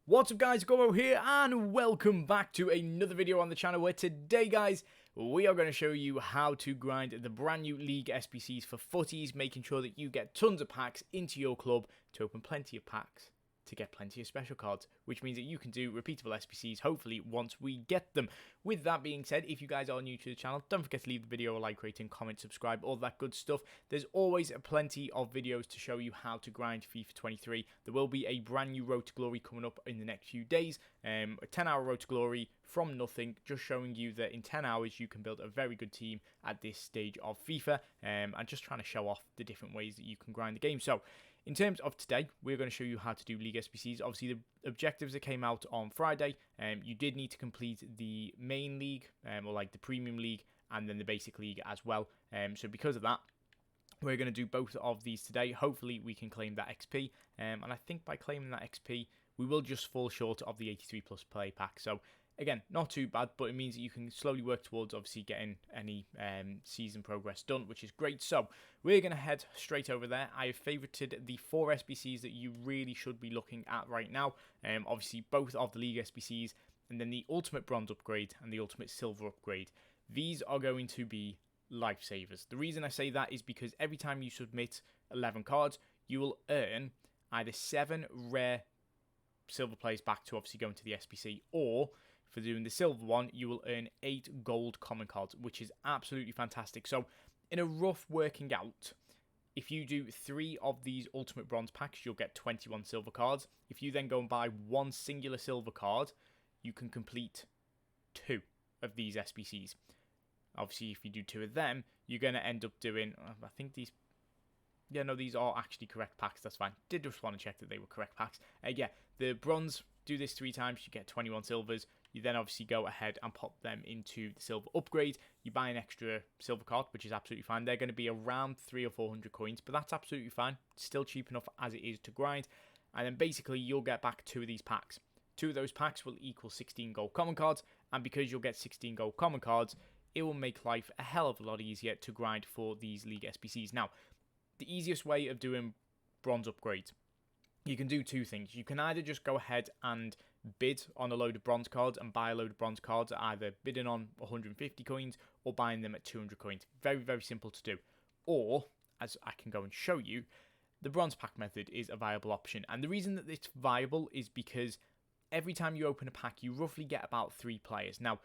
What's up guys, Gobbo here and welcome back to another video on the channel where today guys, we are going to show you how to grind the brand new League SBCs for Futties, making sure that you get tons of packs into your club to open plenty of packs to get plenty of special cards, which means that you can do repeatable SBCs hopefully once we get them. With that being said, if you guys are new to the channel, don't forget to leave the video a like, rating, comment, subscribe, all that good stuff. There's always plenty of videos to show you how to grind FIFA 23. There will be a brand new Road to Glory coming up in the next few days, a 10-hour Road to Glory from nothing, just showing you that in 10 hours you can build a very good team at this stage of FIFA, and just trying to show off the different ways that you can grind the game. So in terms of today, we're going to show you how to do League SBCs. Obviously, the objectives that came out on Friday, you did need to complete the main league, or like the premium league, and then the basic league as well. So because of that, we're going to do both of these today. Hopefully, we can claim that XP, and I think by claiming that XP, we will just fall short of the 83 plus play pack. So again, not too bad, but it means that you can slowly work towards obviously getting any season progress done, which is great. So we're going to head straight over there. I have favorited the 4 SBCs that you really should be looking at right now. Obviously, both of the League SBCs, and then the Ultimate Bronze upgrade and the Ultimate Silver upgrade. These are going to be lifesavers. The reason I say that is because every time you submit 11 cards, you will earn either 7 rare silver players back to obviously go into the SBC, or for doing the silver one, you will earn 8 gold common cards, which is absolutely fantastic. So in a rough working out, if you do 3 of these Ultimate Bronze packs, you'll get 21 silver cards. If you then go and buy 1 singular silver card, you can complete 2 of these SBCs. Obviously, if you do 2 of them, you're going to end up doing, I think these, yeah, no, these are actually correct packs, that's fine. Did just want to check that they were correct packs. Yeah, the bronze, do this 3 times, you get 21 silvers. You then obviously go ahead and pop them into the silver upgrade. You buy an extra silver card, which is absolutely fine. They're going to be around 300 or 400 coins, but that's absolutely fine. Still cheap enough as it is to grind. And then basically you'll get back 2 of these packs. 2 of those packs will equal 16 gold common cards, and because you'll get 16 gold common cards, it will make life a hell of a lot easier to grind for these League SBCs. Now, the easiest way of doing bronze upgrades, you can do 2 things. You can either just go ahead and bid on a load of bronze cards and buy a load of bronze cards, either bidding on 150 coins or buying them at 200 coins. Very, very simple to do. Or, as I can go and show you, the bronze pack method is a viable option. And the reason that it's viable is because every time you open a pack, you roughly get about 3 players. Now,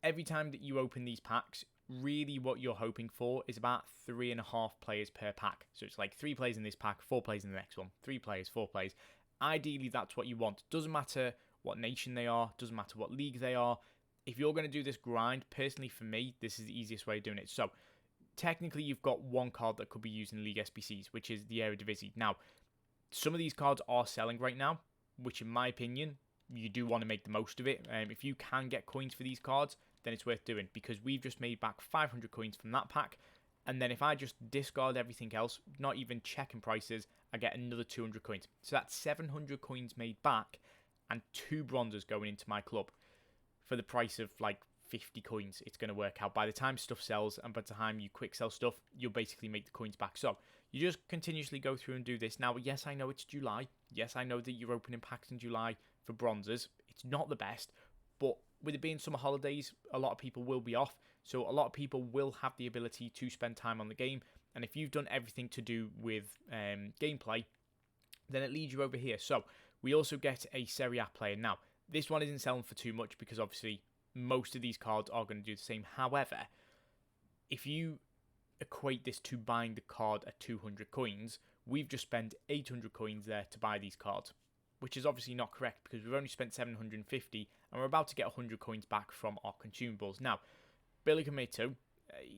every time that you open these packs, really what you're hoping for is about 3.5 players per pack. So it's like 3 players in this pack, 4 players in the next one, 3 players, 4 players. Ideally, that's what you want. Doesn't matter what nation they are, doesn't matter what league they are. If you're going to do this grind, personally for me, this is the easiest way of doing it. So technically, you've got 1 card that could be used in League SBCs, which is the Eredivisie. Now, some of these cards are selling right now, which in my opinion, you do want to make the most of it. If you can get coins for these cards, then it's worth doing, because we've just made back 500 coins from that pack. And then if I just discard everything else, not even checking prices, I get another 200 coins. So that's 700 coins made back and 2 bronzes going into my club for the price of like 50 coins. It's going to work out. By the time stuff sells and by the time you quick sell stuff, you'll basically make the coins back. So you just continuously go through and do this. Now, yes, I know it's July. Yes, I know that you're opening packs in July for bronzes. It's not the best, but with it being summer holidays, a lot of people will be off. So a lot of people will have the ability to spend time on the game. And if you've done everything to do with gameplay, then it leads you over here. So we also get a Serie A player. Now, this one isn't selling for too much because obviously most of these cards are going to do the same. However, if you equate this to buying the card at 200 coins, we've just spent 800 coins there to buy these cards, which is obviously not correct because we've only spent 750 and we're about to get 100 coins back from our consumables. Now, Billy Cometo,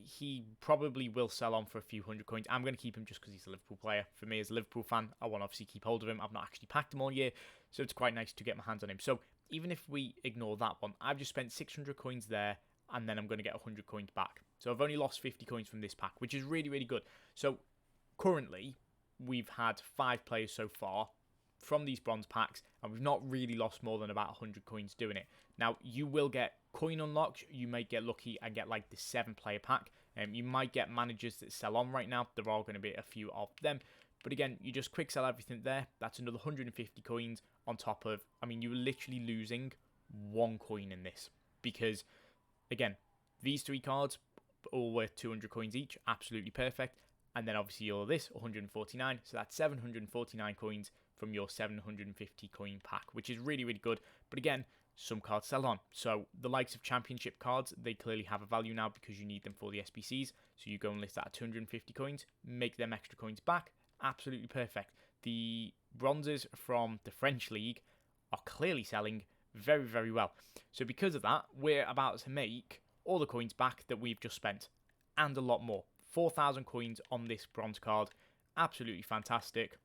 he probably will sell on for a few hundred coins. I'm going to keep him just because he's a Liverpool player. For me as a Liverpool fan, I want to obviously keep hold of him. I've not actually packed him all year, so it's quite nice to get my hands on him. So even if we ignore that one, I've just spent 600 coins there and then I'm going to get 100 coins back. So I've only lost 50 coins from this pack, which is really, really good. So currently, we've had 5 players so far from these bronze packs, and we've not really lost more than about 100 coins doing it. Now, you will get coin unlocks. You may get lucky and get like the 7-player pack. You might get managers that sell on right now. There are going to be a few of them. But again, you just quick sell everything there. That's another 150 coins on top of, I mean, you're literally losing 1 coin in this. Because, again, these 3 cards, all worth 200 coins each, absolutely perfect. And then obviously all of this, 149. So that's 749 coins from your 750 coin pack, which is really, really good. But again, some cards sell on. So the likes of championship cards, they clearly have a value now because you need them for the SBCs. So you go and list that at 250 coins, make them extra coins back. Absolutely perfect. The bronzes from the French League are clearly selling very, very well. So because of that, we're about to make all the coins back that we've just spent and a lot more. 4,000 coins on this bronze card. Absolutely fantastic.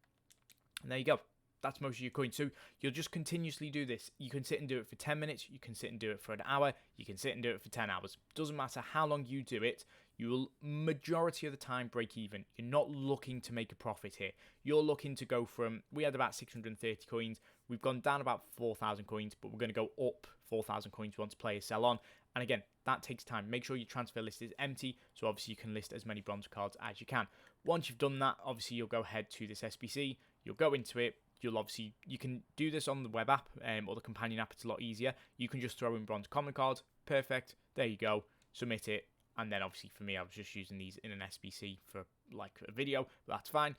And there you go. That's most of your coins. So you'll just continuously do this. You can sit and do it for 10 minutes. You can sit and do it for an hour. You can sit and do it for 10 hours. Doesn't matter how long you do it. You will, majority of the time, break even. You're not looking to make a profit here. You're looking to go from, we had about 630 coins. We've gone down about 4,000 coins, but we're going to go up 4,000 coins once players sell on. And again, that takes time. Make sure your transfer list is empty, so obviously you can list as many bronze cards as you can. Once you've done that, obviously you'll go ahead to this SBC. You'll go into it. You can do this on the web app or the companion app. It's a lot easier. You can just throw in bronze common cards. Perfect. There you go. Submit it. And then obviously for me, I was just using these in an SBC for like a video. But that's fine.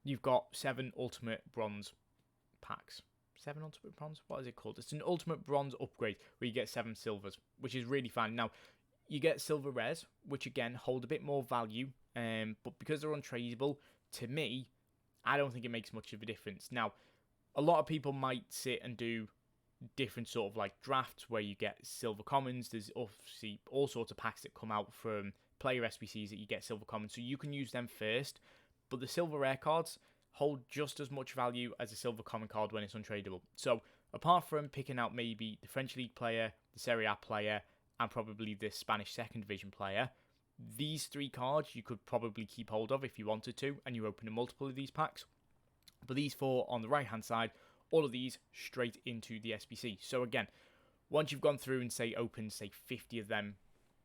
You've got 7 ultimate bronze packs. 7 ultimate bronze? What is it called? It's an ultimate bronze upgrade where you get 7 silvers, which is really fine. Now, you get silver rares, which again hold a bit more value. But because they're untradeable, to me, I don't think it makes much of a difference. Now, a lot of people might sit and do different sort of like drafts where you get silver commons. There's obviously all sorts of packs that come out from player SBCs that you get silver commons, so you can use them first. But the silver rare cards hold just as much value as a silver common card when it's untradeable. So apart from picking out maybe the French League player, the Serie A player, and probably the Spanish second division player, these 3 cards you could probably keep hold of if you wanted to, and you open a multiple of these packs. But these 4 on the right hand side, all of these straight into the SBC. So again, once you've gone through and say opened say 50 of them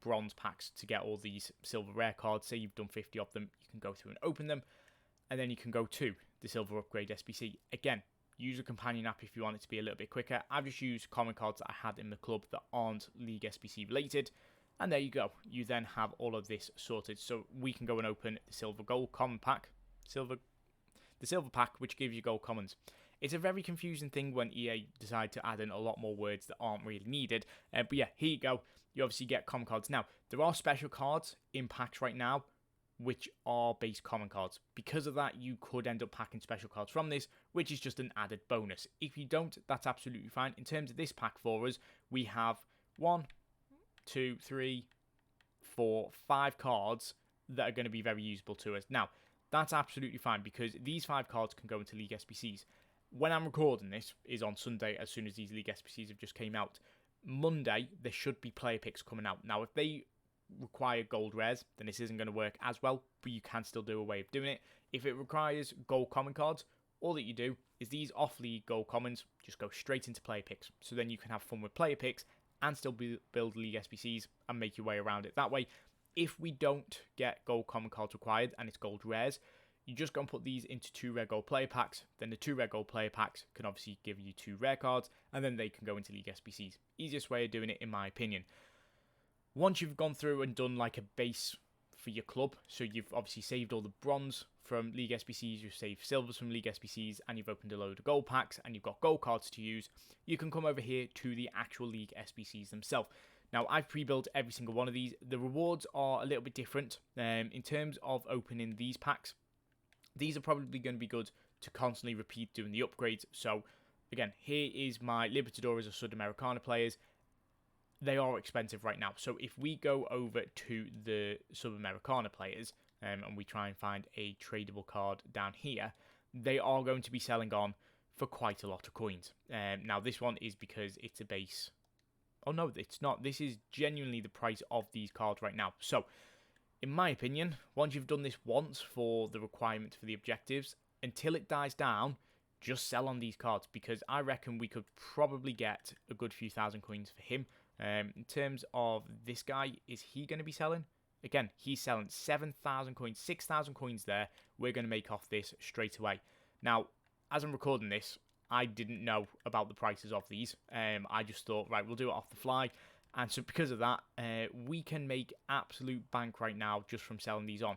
bronze packs to get all these silver rare cards, say you've done 50 of them, you can go through and open them, and then you can go to the silver upgrade SBC. Again, use a companion app if you want it to be a little bit quicker. I've just used common cards that I had in the club that aren't League SBC related. And there you go. You then have all of this sorted. So we can go and open the silver gold common pack. The silver pack, which gives you gold commons. It's a very confusing thing when EA decide to add in a lot more words that aren't really needed. But yeah, here you go. You obviously get common cards. Now, there are special cards in packs right now, which are base common cards. Because of that, you could end up packing special cards from this, which is just an added bonus. If you don't, that's absolutely fine. In terms of this pack for us, we have 1, 2, 3, 4, 5 cards that are going to be very usable to us. Now, that's absolutely fine because these 5 cards can go into League SBCs. When I'm recording this is on Sunday, as soon as these League SBCs have just came out. Monday, there should be player picks coming out. Now, if they require gold rares, then this isn't going to work as well, but you can still do a way of doing it. If it requires gold common cards, all that you do is these off-league gold commons just go straight into player picks. So then you can have fun with player picks and still build League SBCs and make your way around it that way. If we don't get gold common cards required and it's gold rares, you just go and put these into 2 rare gold player packs. Then the 2 rare gold player packs can obviously give you 2 rare cards, and then they can go into League SBCs. Easiest way of doing it, in my opinion. Once you've gone through and done like a base for your club, so you've obviously saved all the bronze from League SBCs, you've saved silvers from League SBCs, and you've opened a load of gold packs, and you've got gold cards to use, you can come over here to the actual League SBCs themselves. Now, I've pre-built every single one of these. The rewards are a little bit different. In terms of opening these packs, these are probably going to be good to constantly repeat doing the upgrades. So, again, here is my Libertadores or Sudamericana players. They are expensive right now. So, if we go over to the Sudamericana players and we try and find a tradable card down here, they are going to be selling on for quite a lot of coins. Now, this one is because it's a base. Oh, no, it's not. This is genuinely the price of these cards right now. So, in my opinion, once you've done this once for the requirement for the objectives, until it dies down, just sell on these cards, because I reckon we could probably get a good few thousand coins for him. In terms of this guy, is he going to be selling? Again, he's selling 7,000 coins, 6,000 coins there. We're going to make off this straight away. Now, as I'm recording this, I didn't know about the prices of these. I just thought, right, we'll do it off the fly. And so because of that, we can make absolute bank right now just from selling these on.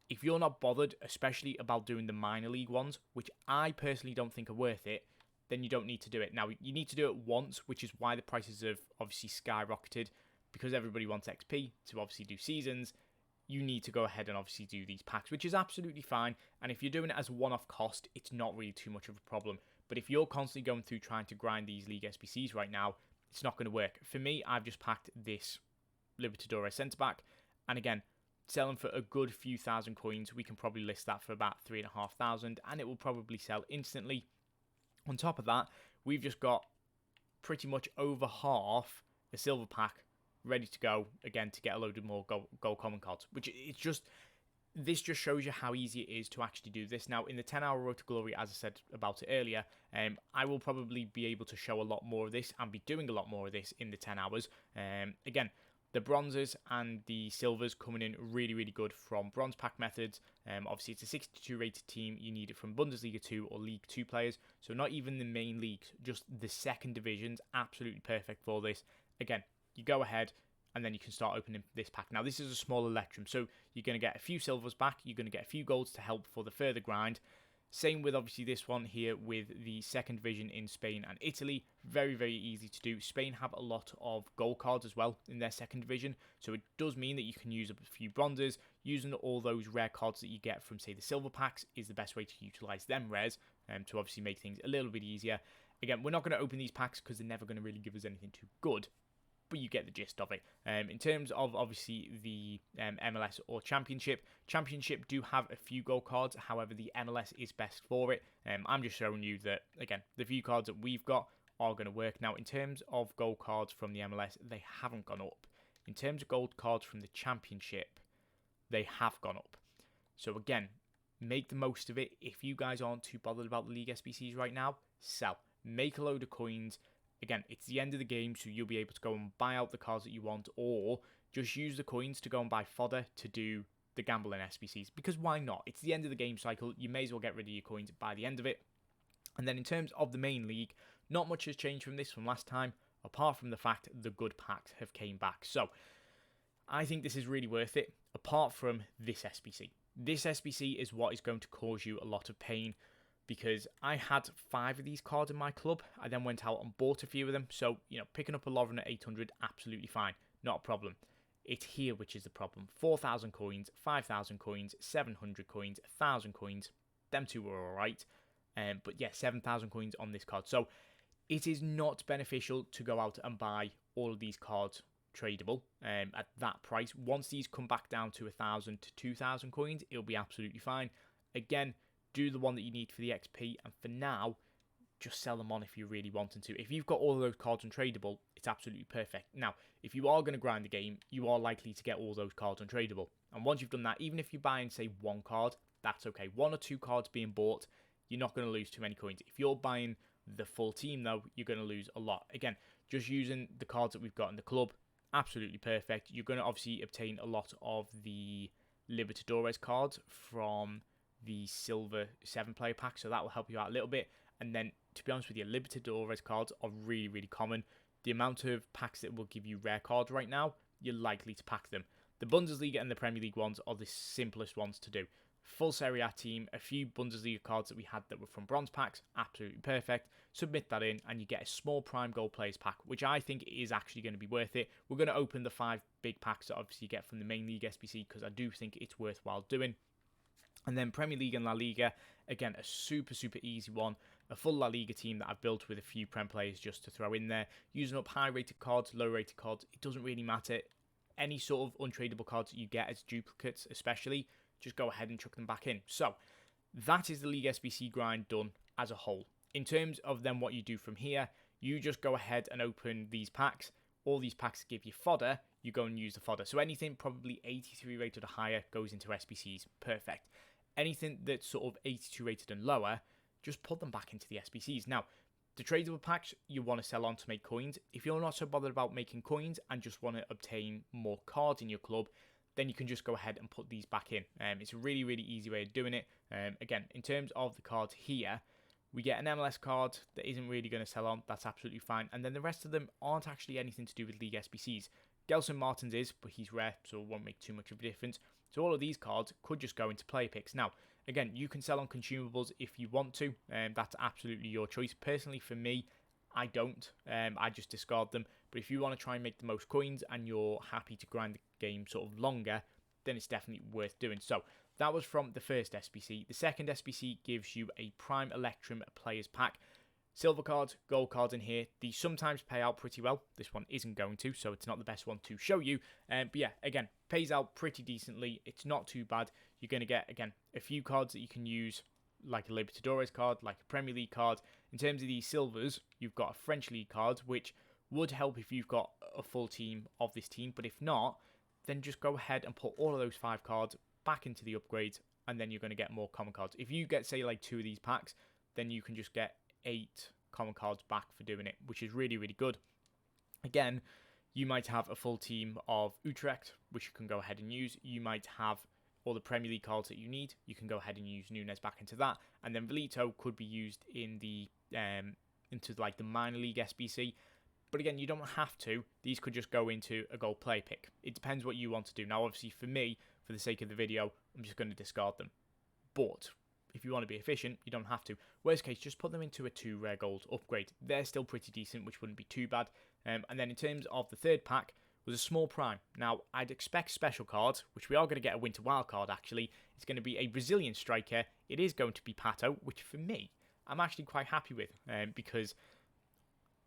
If you're not bothered, especially about doing the minor league ones, which I personally don't think are worth it, then you don't need to do it. Now, you need to do it once, which is why the prices have obviously skyrocketed, because everybody wants XP to obviously do seasons. You need to go ahead and obviously do these packs, which is absolutely fine. And if you're doing it as a one-off cost, it's not really too much of a problem. But if you're constantly going through trying to grind these League SBCs right now, it's not going to work. For me, I've just packed this Libertadores centre-back. And again, selling for a good few thousand coins. We can probably list that for about 3,500 and it will probably sell instantly. On top of that, we've just got pretty much over half a silver pack ready to go again to get a load of more gold common cards, which it's just, this just shows you how easy it is to actually do this. Now, in the 10-hour Road to Glory, as I said about it earlier, I will probably be able to show a lot more of this and be doing a lot more of this in the 10 hours. Again, the bronzes and the silvers coming in really, really good from bronze pack methods. Obviously, it's a 62 rated team. You need it from Bundesliga 2 or League 2 players. So not even the main leagues, just the second divisions. Absolutely perfect for this. Again, you go ahead and then you can start opening this pack. Now, this is a small Electrum, so you're going to get a few silvers back. You're going to get a few golds to help for the further grind. Same with obviously this one here with the second division in Spain and Italy. Very, very easy to do. Spain have a lot of gold cards as well in their second division. So it does mean that you can use a few bronzes. Using all those rare cards that you get from, say, the silver packs is the best way to utilize them rares to obviously make things a little bit easier. Again, we're not going to open these packs because they're never going to really give us anything too good, but you get the gist of it. In terms of obviously the MLS or Championship do have a few gold cards. However, the MLS is best for it. I'm just showing you that, again, the few cards that we've got are going to work. Now, in terms of gold cards from the MLS, they haven't gone up. In terms of gold cards from the Championship, they have gone up. So again, make the most of it. If you guys aren't too bothered about the League SBCs right now, sell. Make a load of coins. Again, it's the end of the game, so you'll be able to go and buy out the cards that you want, or just use the coins to go and buy fodder to do the gambling SBCs, because why not? It's the end of the game cycle. You may as well get rid of your coins by the end of it. And then in terms of the main league, not much has changed from last time, apart from the fact the good packs have came back. So I think this is really worth it, apart from this SBC. This SBC is what is going to cause you a lot of pain, because I had 5 of these cards in my club. I then went out and bought a few of them. So, picking up a Lovren at 800, absolutely fine. Not a problem. It's here which is the problem. 4,000 coins, 5,000 coins, 700 coins, 1,000 coins. Them two were alright. But yeah, 7,000 coins on this card. So it is not beneficial to go out and buy all of these cards tradable at that price. Once these come back down to 1,000 to 2,000 coins, it'll be absolutely fine. Again, do the one that you need for the XP, and for now, just sell them on if you really want them to. If you've got all of those cards untradeable, it's absolutely perfect. Now, if you are going to grind the game, you are likely to get all those cards untradeable. And once you've done that, even if you buy and say 1 card, that's okay. 1 or 2 cards being bought, you're not going to lose too many coins. If you're buying the full team, though, you're going to lose a lot. Again, just using the cards that we've got in the club, absolutely perfect. You're going to obviously obtain a lot of the Libertadores cards from the silver 7-player pack, so that will help you out a little bit. And then, to be honest with you, Libertadores cards are really, really common. The amount of packs that will give you rare cards right now, you're likely to pack them. The Bundesliga and the Premier League ones are the simplest ones to do. Full Serie A team, a few Bundesliga cards that we had that were from bronze packs, absolutely perfect. Submit that in and you get a small prime gold players pack, which I think is actually going to be worth it. We're going to open the 5 big packs that obviously you get from the main league SBC, because I do think it's worthwhile doing. And then Premier League and La Liga, again, a super, super easy one. A full La Liga team that I've built with a few Prem players just to throw in there. Using up high-rated cards, low-rated cards, it doesn't really matter. Any sort of untradeable cards that you get as duplicates, especially, just go ahead and chuck them back in. So, that is the League SBC grind done as a whole. In terms of then what you do from here, you just go ahead and open these packs. All these packs give you fodder. You go and use the fodder. So anything probably 83 rated or higher goes into SBCs. Perfect. Anything that's sort of 82 rated and lower, just put them back into the SBCs. Now, the tradable packs you want to sell on to make coins. If you're not so bothered about making coins and just want to obtain more cards in your club, then you can just go ahead and put these back in. It's a really, really easy way of doing it. Again, in terms of the cards here, we get an MLS card that isn't really going to sell on. That's absolutely fine. And then the rest of them aren't actually anything to do with League SBCs. Gelson Martins is, but he's rare, so it won't make too much of a difference. So all of these cards could just go into player picks. Now, again, you can sell on consumables if you want to. That's absolutely your choice. Personally, for me, I don't. I just discard them. But if you want to try and make the most coins and you're happy to grind the game sort of longer, then it's definitely worth doing. So that was from the first SBC. The second SBC gives you a Prime Electrum Players Pack. Silver cards, gold cards in here. These sometimes pay out pretty well. This one isn't going to, so it's not the best one to show you. But yeah, again, pays out pretty decently. It's not too bad. You're going to get, again, a few cards that you can use, like a Libertadores card, like a Premier League card. In terms of these silvers, you've got a French League card, which would help if you've got a full team of this team. But if not, then just go ahead and put all of those 5 cards back into the upgrades, and then you're going to get more common cards. If you get, say, like 2 of these packs, then you can just get 8 common cards back for doing it, which is really, really good. Again, you might have a full team of Utrecht, which you can go ahead and use. You might have all the Premier League cards that you need. You can go ahead and use Nunes back into that, and then Velito could be used in the into like the minor league SBC. But again, you don't have to. These could just go into a gold play pick. It depends what you want to do. Now, obviously, for me, for the sake of the video, I'm just going to discard them. But if you want to be efficient, you don't have to. Worst case, just put them into a 2 rare gold upgrade. They're still pretty decent, which wouldn't be too bad. And then in terms of the third pack, was a small prime. Now, I'd expect special cards, which we are going to get a winter wild card, actually. It's going to be a Brazilian striker. It is going to be Pato, which for me, I'm actually quite happy with, because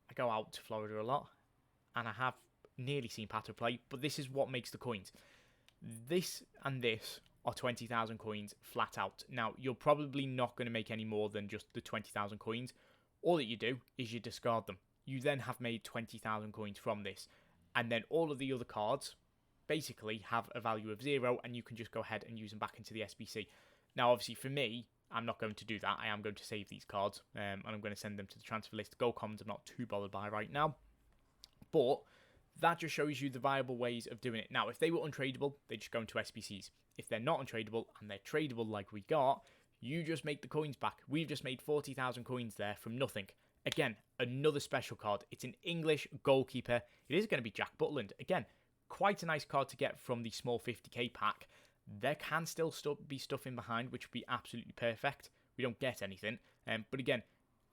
I go out to Florida a lot, and I have nearly seen Pato play, but this is what makes the coins. This and this are 20,000 coins flat out. Now, you're probably not going to make any more than just the 20,000 coins. All that you do is you discard them. You then have made 20,000 coins from this, and then all of the other cards basically have a value of 0, and you can just go ahead and use them back into the SBC. Now, obviously, for me, I'm not going to do that. I am going to save these cards, and I'm going to send them to the transfer list. Gold commons I'm not too bothered by right now. But that just shows you the viable ways of doing it. Now, if they were untradeable, they just go into SBCs. If they're not untradeable and they're tradable like we got, you just make the coins back. We've just made 40,000 coins there from nothing. Again, another special card. It's an English goalkeeper. It is going to be Jack Butland. Again, quite a nice card to get from the small 50k pack. There can still be stuff in behind, which would be absolutely perfect. We don't get anything. But again,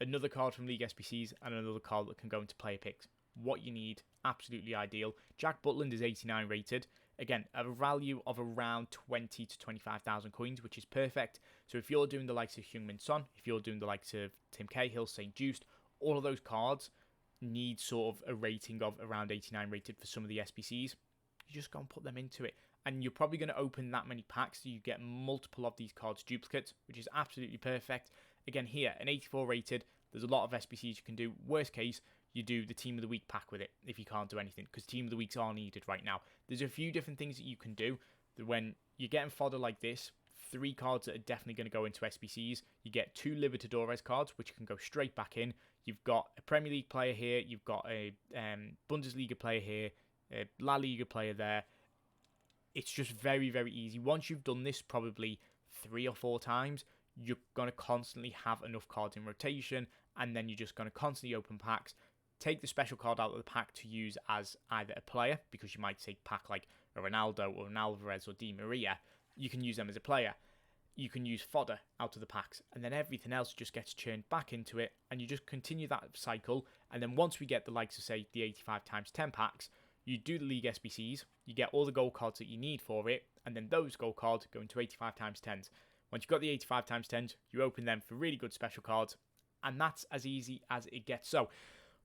another card from League SBCs and another card that can go into player picks. What you need, absolutely ideal. Jack Butland is 89 rated. Again, a value of around 20 to 25,000 coins, which is perfect. So if you're doing the likes of Heung-min Son, if you're doing the likes of Tim Cahill, St. Just, all of those cards need sort of a rating of around 89 rated for some of the SBCs. You just go and put them into it. And you're probably going to open that many packs so you get multiple of these cards duplicates, which is absolutely perfect. Again, here, an 84 rated. There's a lot of SBCs you can do. Worst case, you do the Team of the Week pack with it if you can't do anything, because Team of the Weeks are needed right now. There's a few different things that you can do. That when you're getting fodder like this, 3 cards that are definitely going to go into SBCs. You get 2 Libertadores cards, which can go straight back in. You've got a Premier League player here. You've got a Bundesliga player here. A La Liga player there. It's just very, very easy. Once you've done this probably 3 or 4 times, you're going to constantly have enough cards in rotation, and then you're just going to constantly open packs. Take the special card out of the pack to use as either a player, because you might take pack like a Ronaldo or an Alvarez or Di Maria. You can use them as a player. You can use fodder out of the packs, and then everything else just gets churned back into it, and you just continue that cycle. And then once we get the likes of, say, the 85 times 10 packs, you do the League SBCs, you get all the gold cards that you need for it, and then those gold cards go into 85 times 10s. Once you've got the 85 times 10s, you open them for really good special cards, and that's as easy as it gets. So,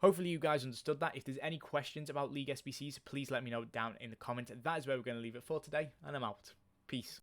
hopefully you guys understood that. If there's any questions about League SBCs, please let me know down in the comments. That is where we're going to leave it for today, and I'm out. Peace.